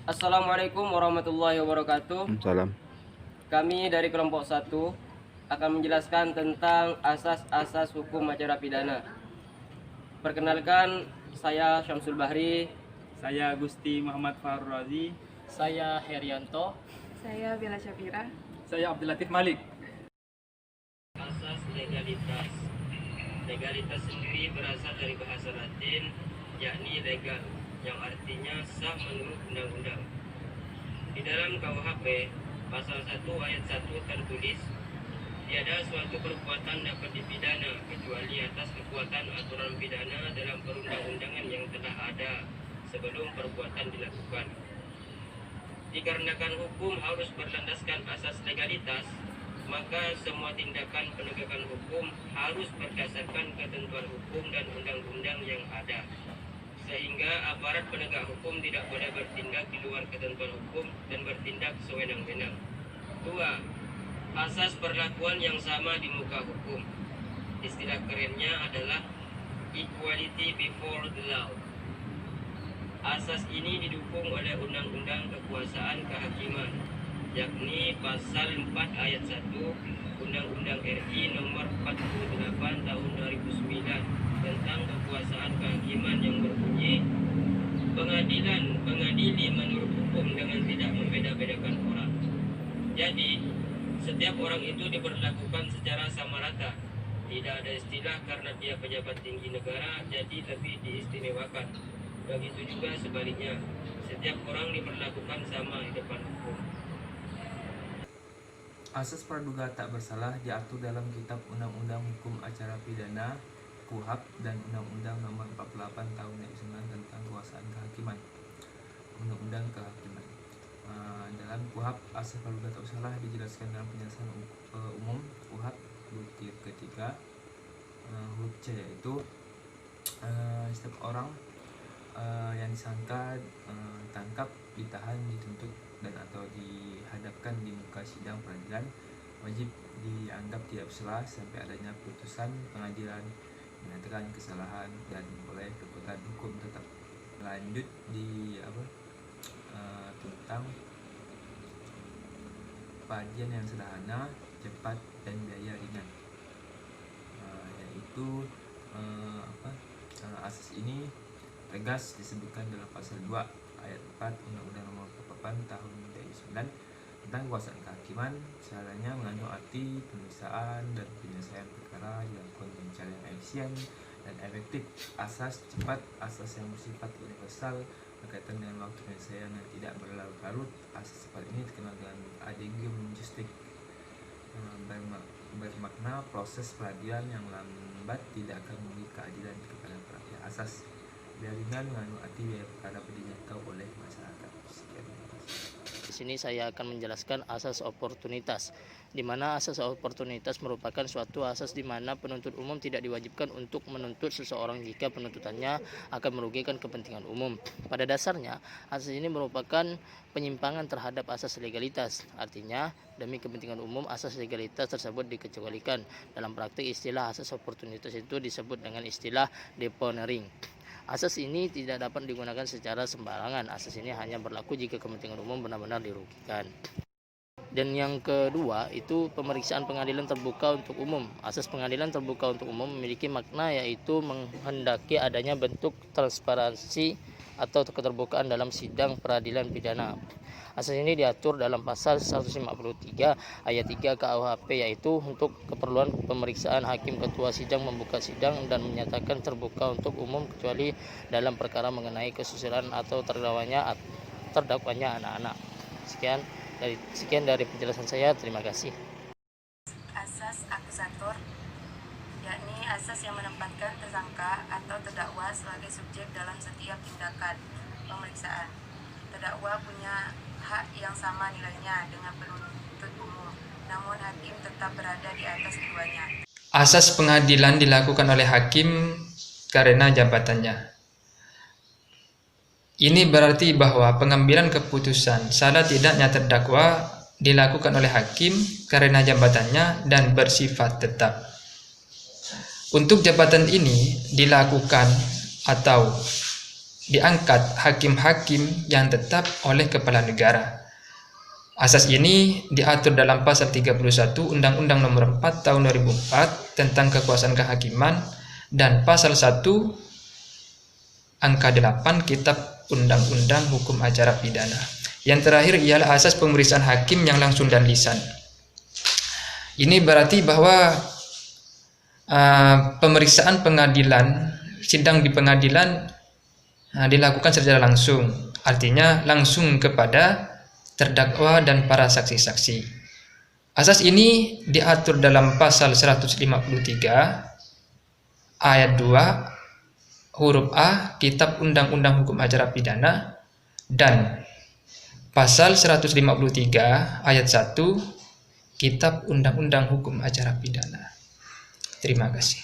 Assalamualaikum warahmatullahi wabarakatuh. Salam. Kami dari kelompok 1 akan menjelaskan tentang asas-asas hukum acara pidana. Perkenalkan, saya Syamsul Bahri. Saya Gusti Muhammad Farur Razi. Saya Herianto. Saya Bella Syafira. Saya Abdul Latif Malik. Asas legalitas. Legalitas sendiri berasal dari bahasa Latin, yakni legal, yang artinya sah menurut undang-undang. Di dalam KUHP, pasal 1 ayat 1 tertulis, tiada suatu perbuatan dapat dipidana kecuali atas kekuatan aturan pidana dalam perundang-undangan yang telah ada sebelum perbuatan dilakukan. Dikarenakan hukum harus berlandaskan asas legalitas, maka semua tindakan penegakan hukum harus berdasarkan ketentuan hukum dan undang-undang yang ada, sehingga aparat penegak hukum tidak boleh bertindak di luar ketentuan hukum dan bertindak sewenang-wenang. 2. Asas perlakuan yang sama di muka hukum. Istilah kerennya adalah equality before the law. Asas ini didukung oleh Undang-Undang Kekuasaan Kehakiman, yakni pasal 4 ayat 1 Undang-Undang RI nomor 48 tahun 2009 tentang kekuasaan kehakiman yang berbunyi, pengadilan mengadili menurut hukum dengan tidak membeda-bedakan orang. Jadi, setiap orang itu diperlakukan secara sama rata. Tidak ada istilah karena dia pejabat tinggi negara jadi lebih diistimewakan. Begitu juga sebaliknya, setiap orang diperlakukan sama di depan hukum. Asas praduga tak bersalah diatur dalam Kitab Undang-Undang Hukum Acara Pidana KUHP dan Undang-Undang Nomor 48 Tahun 2009 tentang Kekuasaan Kehakiman. Undang-Undang Kehakiman. Dalam KUHP, asas praduga tak bersalah dijelaskan dalam penjelasan umum KUHP butir ketiga huruf C, yaitu setiap orang yang disangka, tangkap, ditahan, dituntut dan atau dihadapkan di muka sidang peradilan wajib dianggap tidak bersalah sampai adanya putusan pengadilan menyatakan kesalahan dan boleh berpegang hukum tetap. Lanjut di tentang pengadilian yang sederhana, cepat dan biaya ringan, yaitu asas ini tegas disebutkan dalam pasal 2 ayat 4 Undang-Undang Nomor 48 Tahun 2009 tentang kekuasaan kehakiman. Caranya mengandung arti pemeriksaan dan penyelesaian perkara dilakukan dengan cara yang efisien dan efektif. Asas cepat, asas yang bersifat universal berkaitan dengan waktu penyelesaian yang tidak berlarut-larut. Asas cepat ini dikenal dengan adegium justic, bermakna proses peradilan yang lambat tidak akan memberi keadilan kepada para pihak. Asas biaya ringan mengandung arti biaya perkara dijangkau oleh masyarakat. Sekian. Di sini saya akan menjelaskan asas oportunitas, di mana asas oportunitas merupakan suatu asas di mana penuntut umum tidak diwajibkan untuk menuntut seseorang jika penuntutannya akan merugikan kepentingan umum. Pada dasarnya, asas ini merupakan penyimpangan terhadap asas legalitas. Artinya, demi kepentingan umum, asas legalitas tersebut dikecualikan. Dalam praktik, istilah asas oportunitas itu disebut dengan istilah deponering. Asas ini tidak dapat digunakan secara sembarangan. Asas ini hanya berlaku jika kepentingan umum benar-benar dirugikan. Dan yang kedua itu pemeriksaan pengadilan terbuka untuk umum. Asas pengadilan terbuka untuk umum memiliki makna yaitu menghendaki adanya bentuk transparansi atau keterbukaan dalam sidang peradilan pidana. Asas ini diatur dalam pasal 153 ayat 3 KUHP, yaitu untuk keperluan pemeriksaan hakim ketua sidang membuka sidang dan menyatakan terbuka untuk umum kecuali dalam perkara mengenai kesusilaan atau terdakwanya anak-anak. Sekian dari penjelasan saya. Terima kasih. Asas akusator, yakni asas yang menempatkan tersangka atau terdakwa sebagai subjek dalam setiap tindakan pemeriksaan. Terdakwa punya hak yang sama nilainya dengan penuntut umum, namun hakim tetap berada di atas keduanya. Asas pengadilan dilakukan oleh hakim karena jabatannya. Ini berarti bahwa pengambilan keputusan salah tidaknya terdakwa dilakukan oleh hakim karena jabatannya dan bersifat tetap. Untuk jabatan ini dilakukan atau diangkat hakim-hakim yang tetap oleh kepala negara. Asas ini diatur dalam pasal 31 Undang-Undang Nomor 4 Tahun 2004 tentang kekuasaan kehakiman dan pasal 1 angka 8 Kitab Undang-Undang Hukum Acara Pidana. Yang terakhir ialah asas pemeriksaan hakim yang langsung dan lisan. Ini berarti bahwa pemeriksaan pengadilan, sidang di pengadilan dilakukan secara langsung, artinya langsung kepada terdakwa dan para saksi-saksi. Asas ini diatur dalam pasal 153 ayat 2 huruf A Kitab Undang-Undang Hukum Acara Pidana dan pasal 153 ayat 1 Kitab Undang-Undang Hukum Acara Pidana. Terima kasih.